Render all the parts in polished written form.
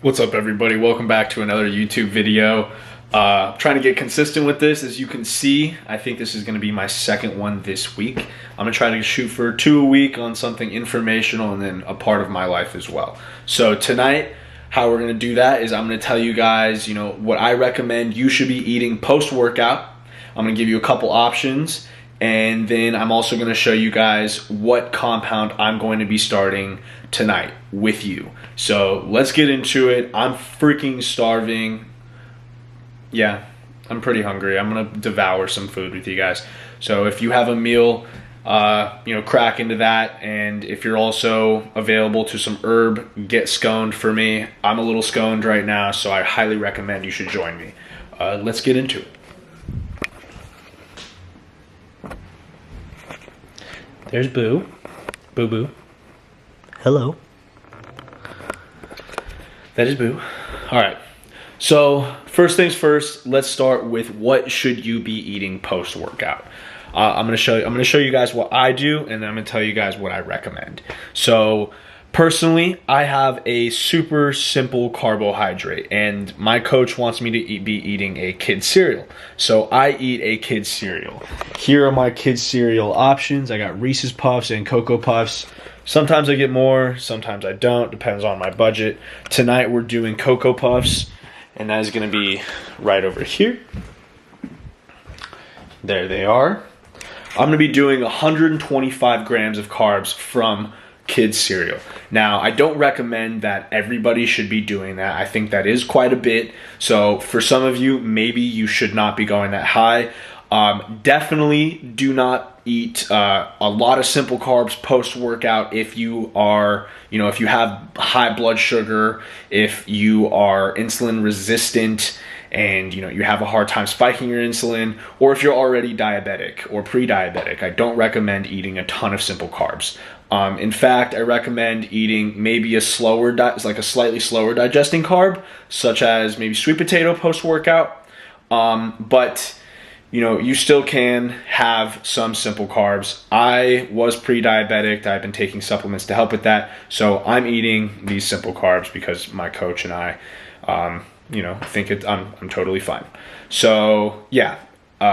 What's up, everybody? Welcome back to another YouTube video. Trying to get consistent with this. As you can see, I think this is going to be my second one this week. I'm going to try to shoot for 2 a week on something informational and then a part of my life as well. So tonight, how we're going to do that is I'm going to tell you guys, what I recommend you should be eating post-workout. I'm going to give you a couple options, and then I'm also going to show you guys what compound I'm going to be starting tonight with you. So let's get into it. I'm freaking starving. Yeah, I'm pretty hungry. I'm gonna devour some food with you guys. So if you have a meal, crack into that. And if you're also available to some herb, get sconed for me. I'm a little sconed right now, so I highly recommend you should join me. Let's get into it. There's Boo. Boo Boo. Hello. That is Boo. All right. So first things first, let's start with what should you be eating post-workout. I'm gonna show you guys what I do, and then I'm gonna tell you guys what I recommend. So personally, I have a super simple carbohydrate, and my coach wants me to be eating a kid cereal. So I eat a kid cereal. Here are my kid cereal options. I got Reese's Puffs and Cocoa Puffs. Sometimes I get more, sometimes I don't, depends on my budget. Tonight we're doing Cocoa Puffs, and that is gonna be right over here. There they are. I'm gonna be doing 125 grams of carbs from kids cereal. Now, I don't recommend that everybody should be doing that. I think that is quite a bit. So for some of you, maybe you should not be going that high. Definitely do not eat a lot of simple carbs post-workout if you are, if you have high blood sugar, if you are insulin resistant, and you have a hard time spiking your insulin, or if you're already diabetic or pre-diabetic. I don't recommend eating a ton of simple carbs. In fact, I recommend eating maybe a slightly slower digesting carb, such as maybe sweet potato post-workout. But you still can have some simple carbs. I was pre-diabetic. I've been taking supplements to help with that. So I'm eating these simple carbs because my coach and I, think I'm totally fine. So yeah,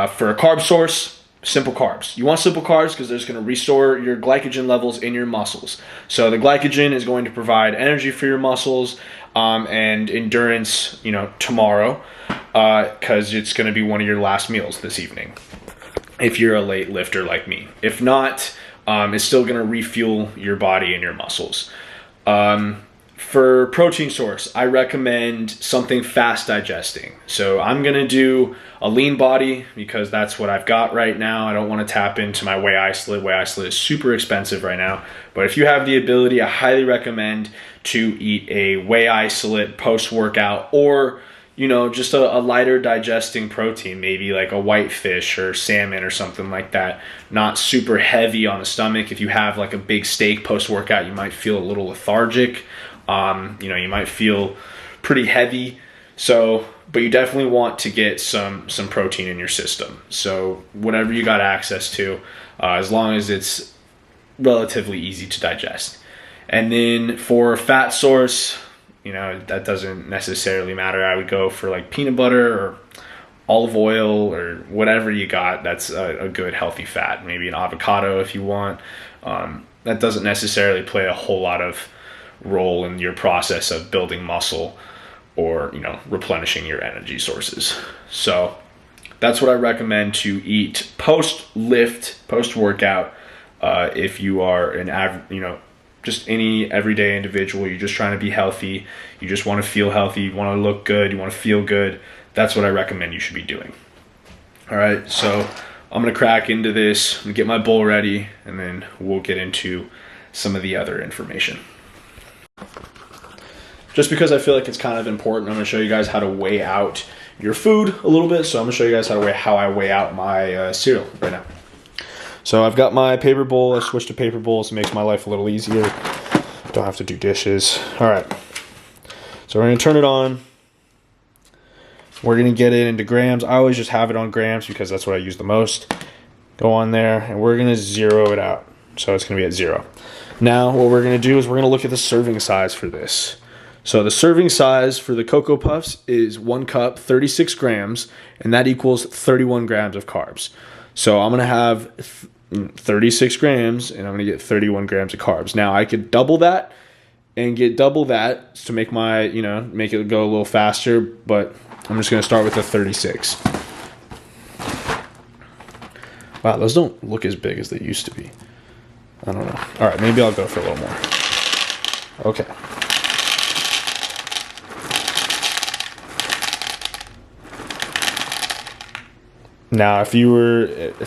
for a carb source, simple carbs. You want simple carbs because they're going to restore your glycogen levels in your muscles. So the glycogen is going to provide energy for your muscles and endurance, tomorrow, because it's going to be one of your last meals this evening, if you're a late lifter like me. If not, it's still going to refuel your body and your muscles. For protein source, I recommend something fast digesting. So I'm going to do a lean body because that's what I've got right now. I don't want to tap into my whey isolate. Whey isolate is super expensive right now. But if you have the ability, I highly recommend to eat a whey isolate post-workout, or just a lighter digesting protein, maybe like a white fish or salmon or something like that. Not super heavy on the stomach. If you have like a big steak post-workout, you might feel a little lethargic. You might feel pretty heavy. But you definitely want to get some protein in your system. So whatever you got access to, as long as it's relatively easy to digest. And then for fat source, that doesn't necessarily matter. I would go for like peanut butter or olive oil or whatever you got. That's a good healthy fat. Maybe an avocado if you want. That doesn't necessarily play a whole lot of role in your process of building muscle or replenishing your energy sources. So that's what I recommend to eat post-lift, post-workout. If you are an average, just any everyday individual, you're just trying to be healthy, you just want to feel healthy, you want to look good, you want to feel good, that's what I recommend you should be doing. All right, so I'm going to crack into this, I'm going to get my bowl ready, and then we'll get into some of the other information. Just because I feel like it's kind of important, I'm going to show you guys how to weigh out your food a little bit. So I'm going to show you guys how I weigh out my cereal right now. So I've got my paper bowl. I switched to paper bowls. It makes my life a little easier. Don't have to do dishes. All right. So we're going to turn it on. We're going to get it into grams. I always just have it on grams because that's what I use the most. Go on there, and we're going to zero it out. So it's going to be at 0. Now what we're going to do is we're going to look at the serving size for this. So the serving size for the Cocoa Puffs is 1 cup, 36 grams, and that equals 31 grams of carbs. So I'm going to have 36 grams, and I'm going to get 31 grams of carbs. Now, I could double that and get double that to make my, make it go a little faster, but I'm just going to start with the 36. Wow, those don't look as big as they used to be. I don't know. All right, maybe I'll go for a little more. Okay. Now, if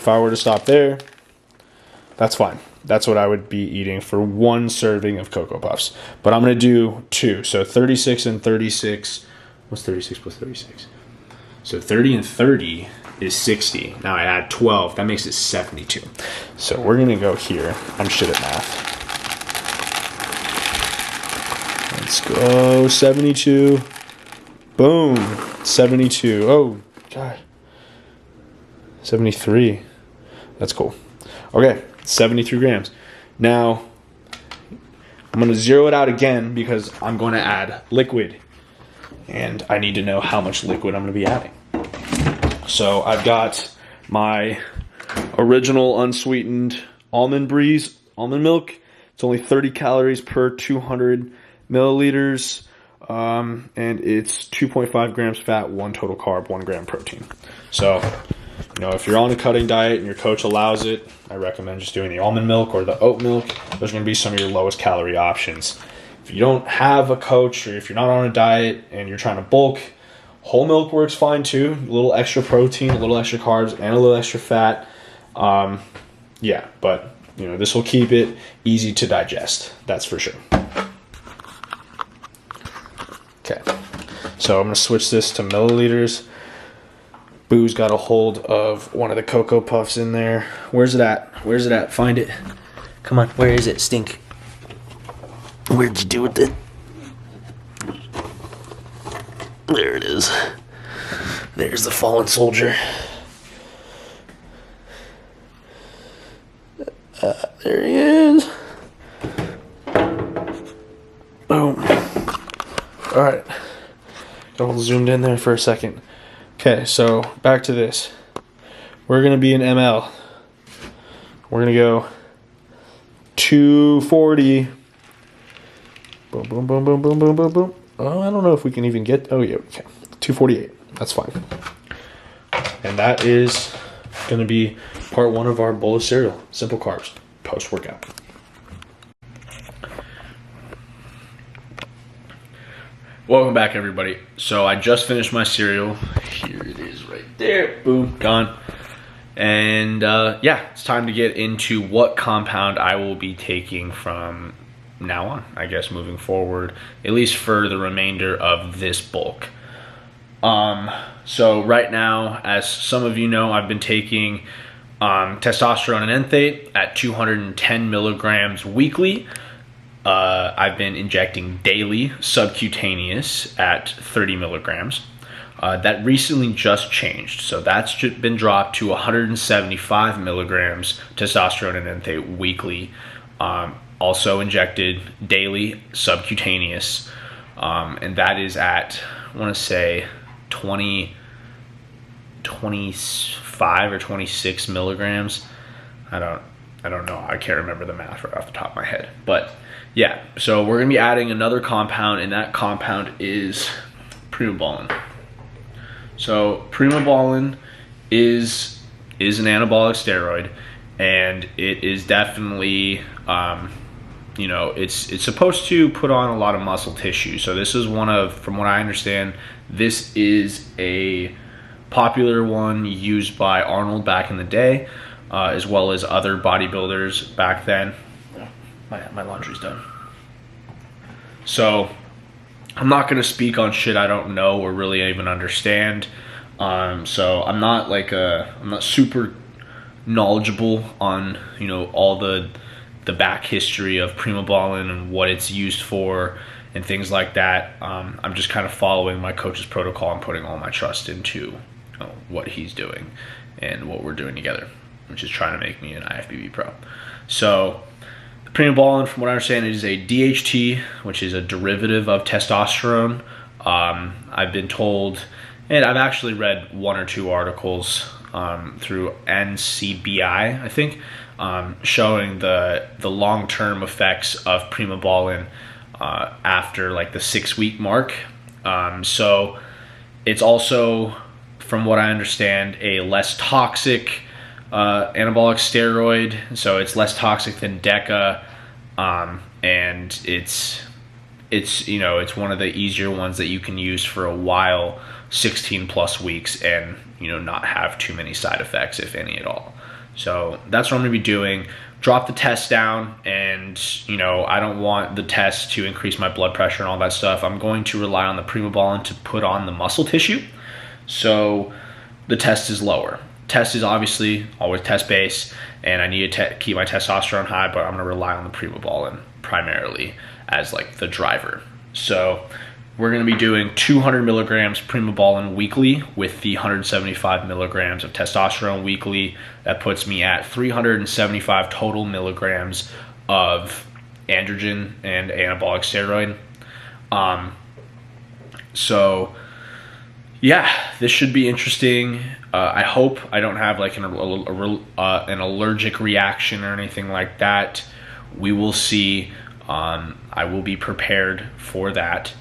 I were to stop there, that's fine. That's what I would be eating for 1 serving of Cocoa Puffs. But I'm going to do 2. So 36 and 36. What's 36 plus 36? So 30 and 30 is 60. Now I add 12. That makes it 72. So we're going to go here. I'm shit at math. Let's go. 72. Boom. 72. Oh, God. 73. That's cool. Okay, 73 grams. Now, I'm going to zero it out again because I'm going to add liquid. And I need to know how much liquid I'm going to be adding. So I've got my original unsweetened almond breeze almond milk. It's only 30 calories per 200 milliliters. And it's 2.5 grams fat, 1 total carb, 1 gram protein. So, if you're on a cutting diet and your coach allows it, I recommend just doing the almond milk or the oat milk. Those are going to be some of your lowest calorie options. If you don't have a coach or if you're not on a diet and you're trying to bulk, whole milk works fine too. A little extra protein, a little extra carbs, and a little extra fat. But this will keep it easy to digest. That's for sure. Okay, so I'm going to switch this to milliliters. Boo's got a hold of one of the Cocoa Puffs in there. Where's it at? Find it. Come on, where is it? Stink. Where'd you do with it? There it is. There's the fallen soldier. There he is. Boom. Alright. Got all zoomed in there for a second. Okay, so back to this. We're going to be in ML. We're going to go 240. Boom, boom, boom, boom, boom, boom, boom, boom. Oh, I don't know if we can even get... Oh, yeah, we can. 248. That's fine. And that is going to be part 1 of our bowl of cereal. Simple carbs. Post-workout. Welcome back, everybody. So I just finished my cereal. Here it is right there. Boom, gone. And it's time to get into what compound I will be taking from now on, I guess, moving forward, at least for the remainder of this bulk. So right now, as some of you know, I've been taking testosterone and enthate at 210 milligrams weekly. I've been injecting daily subcutaneous at 30 milligrams. That recently just changed. So that's been dropped to 175 milligrams testosterone and enthate weekly. Also injected daily subcutaneous. And that is at, I want to say, 25 or 26 milligrams. I don't know. I can't remember the math right off the top of my head. But yeah, so we're going to be adding another compound, and that compound is primobolan. So primobolan is an anabolic steroid, and it is definitely, it's supposed to put on a lot of muscle tissue. So this is from what I understand, this is a popular one used by Arnold back in the day, as well as other bodybuilders back then. My laundry's done. So I'm not going to speak on shit I don't know or really even understand. So I'm not super knowledgeable on, all the back history of primobolan and what it's used for and things like that. I'm just kind of following my coach's protocol and putting all my trust into what he's doing and what we're doing together, which is trying to make me an IFBB pro. So Primobolan, from what I understand, is a DHT, which is a derivative of testosterone. I've been told, and I've actually read one or two articles through NCBI, I think, showing the long-term effects of Primobolan after like the 6-week mark. So it's also, from what I understand, a less toxic anabolic steroid, so it's less toxic than DECA, and it's one of the easier ones that you can use for a while, 16 plus weeks, and not have too many side effects, if any at all. So that's what I'm going to be doing. Drop the test down, and I don't want the test to increase my blood pressure and all that stuff. I'm going to rely on the Primobolan to put on the muscle tissue, so the test is lower. Test is obviously always test-based, and I need to keep my testosterone high, but I'm going to rely on the Primobolan primarily as like the driver. So we're going to be doing 200 milligrams Primobolan weekly with the 175 milligrams of testosterone weekly. That puts me at 375 total milligrams of androgen and anabolic steroid. So yeah, this should be interesting. I hope I don't have like an allergic reaction or anything like that. We will see. I will be prepared for that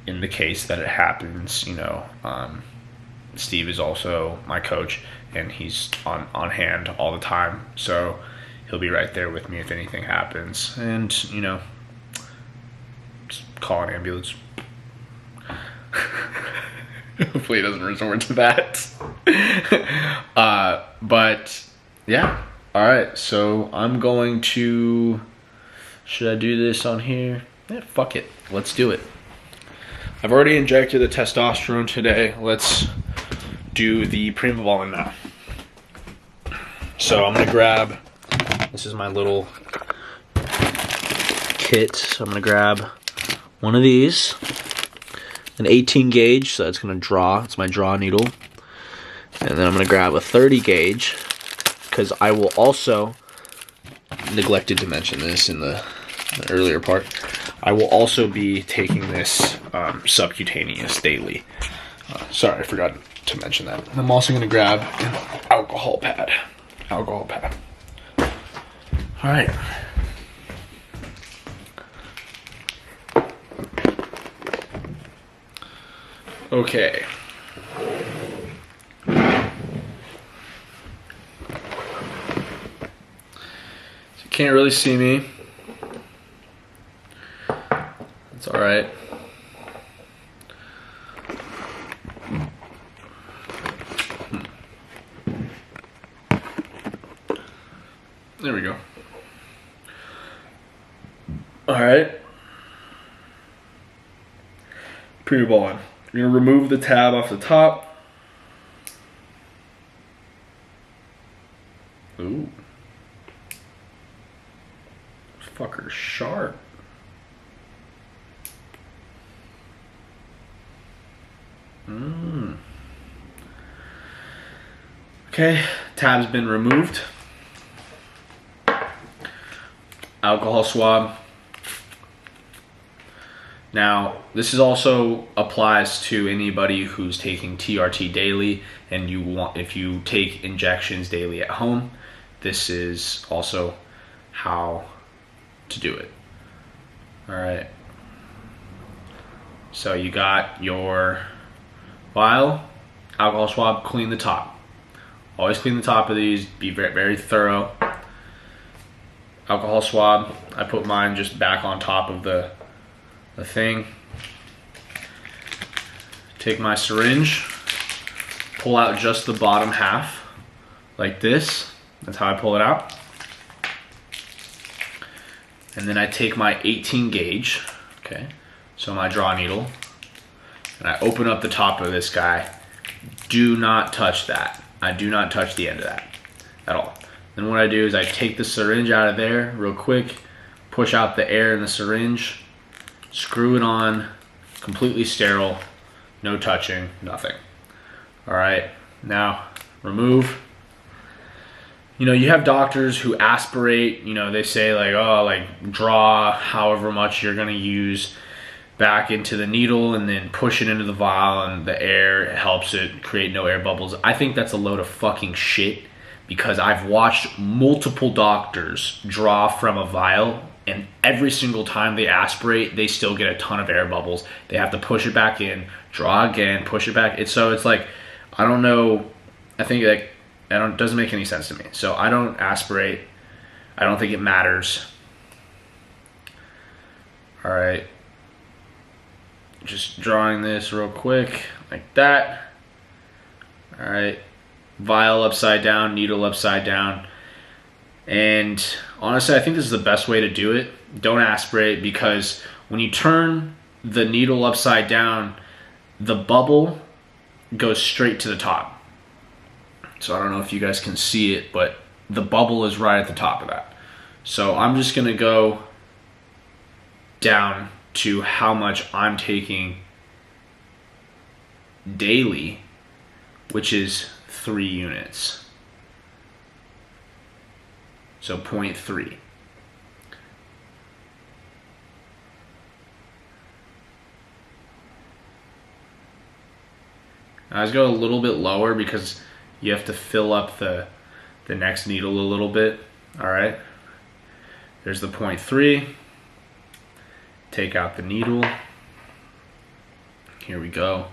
in the case that it happens. Steve is also my coach, and he's on hand all the time, so he'll be right there with me if anything happens. And just call an ambulance. Hopefully he doesn't resort to that. But yeah, all right, so I'm going to, should I do this on here? Yeah, fuck it, let's do it. I've already injected the testosterone today. Let's do the Primobolan now. So I'm gonna grab, this is my little kit, so I'm gonna grab one of these, an 18 gauge, so that's gonna draw, it's my draw needle. And then I'm gonna grab a 30 gauge, because I will also, neglected to mention this in the earlier part, I will also be taking this subcutaneous daily. Sorry, I forgot to mention that. I'm also gonna grab an alcohol pad. All right. Okay. So you can't really see me. It's all right. There we go. All right. Primobolan. You're gonna remove the tab off the top. Ooh. This fucker's sharp. Okay, tab's been removed. Alcohol swab. Now, this is also applies to anybody who's taking TRT daily, and if you take injections daily at home, this is also how to do it. All right. So you got your vial, alcohol swab, clean the top. Always clean the top of these, be very, very thorough. Alcohol swab, I put mine just back on top of the thing. Take my syringe, pull out just the bottom half, like this. That's how I pull it out. And then I take my 18 gauge, okay, so my draw needle, and I open up the top of this guy. Do not touch that. I do not touch the end of that at all. Then what I do is I take the syringe out of there real quick, push out the air in the syringe, screw it on, completely sterile, no touching, nothing. All right, now remove. You know, you have doctors who aspirate, you know, they say like, oh, like draw however much you're going to use back into the needle and then push it into the vial, and the air helps it create no air bubbles. I think that's a load of fucking shit, because I've watched multiple doctors draw from a vial, and every single time they aspirate, they still get a ton of air bubbles. They have to push it back in, draw again, push it back. It's like, I don't know. I think like, it doesn't make any sense to me. So I don't aspirate. I don't think it matters. All right. Just drawing this real quick like that. All right. Vial upside down, needle upside down. And honestly, I think this is the best way to do it. Don't aspirate, because when you turn the needle upside down, the bubble goes straight to the top. So I don't know if you guys can see it, but the bubble is right at the top of that. So I'm just going to go down to how much I'm taking daily, which is 3 units. So 0.3. I was going a little bit lower because you have to fill up the next needle a little bit. All right. There's the 0.3. Take out the needle. Here we go.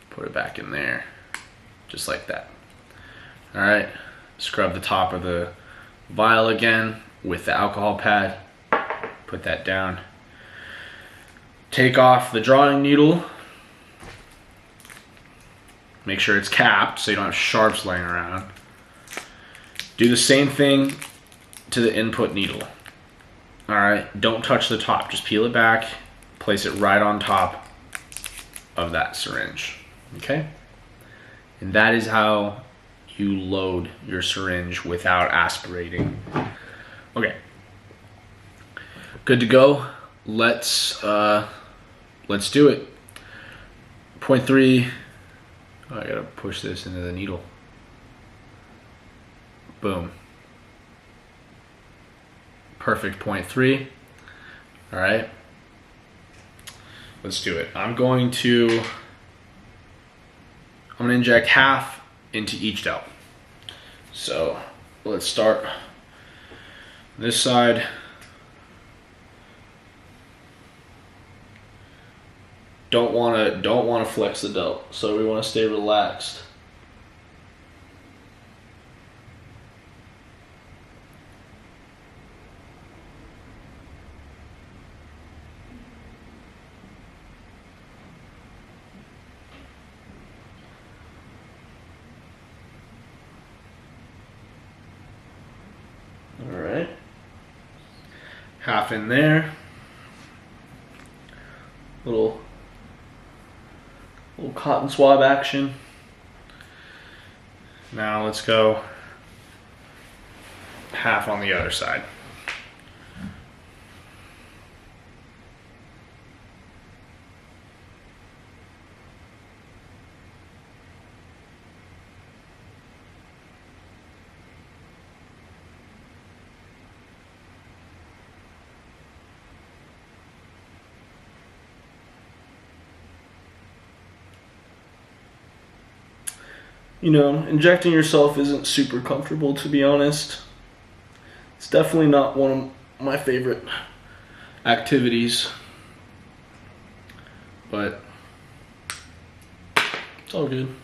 Put it back in there. Just like that. All right. Scrub the top of the vial again with the alcohol pad. Put that down. Take off the drawing needle. Make sure it's capped so you don't have sharps laying around. Do the same thing to the input needle. All right, don't touch the top. Just peel it back, place it right on top of that syringe, okay? And that is how you load your syringe without aspirating. Okay, good to go. Let's do it. 0.3. Oh, I gotta push this into the needle. Boom. Perfect. 0.3. All right. Let's do it. I'm gonna inject half into each delt. So let's start this side. Don't wanna flex the delt, so we wanna stay relaxed. All right, half in there. Little cotton swab action. Now let's go half on the other side. You know, injecting yourself isn't super comfortable, to be honest. It's definitely not one of my favorite activities, but it's all good.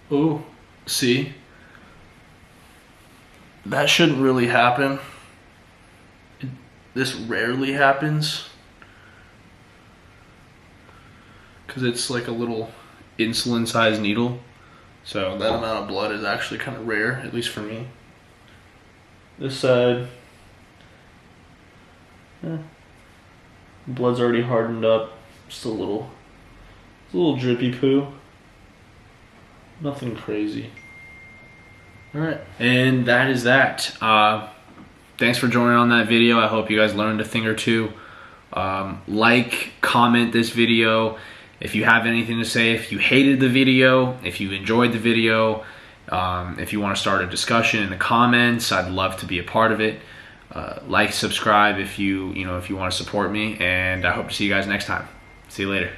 Oh, see? That shouldn't really happen. This rarely happens, because it's like a little insulin-sized needle. So that amount of blood is actually kind of rare, at least for me. This side, blood's already hardened up. Just a little drippy poo. Nothing crazy. All right, and that is that. Thanks for joining on that video. I hope you guys learned a thing or two. Like, comment this video if you have anything to say, if you hated the video, if you enjoyed the video, If you want to start a discussion in the comments, I'd love to be a part of it. Like, subscribe if you want to support me, and I hope to see you guys next time. See you later.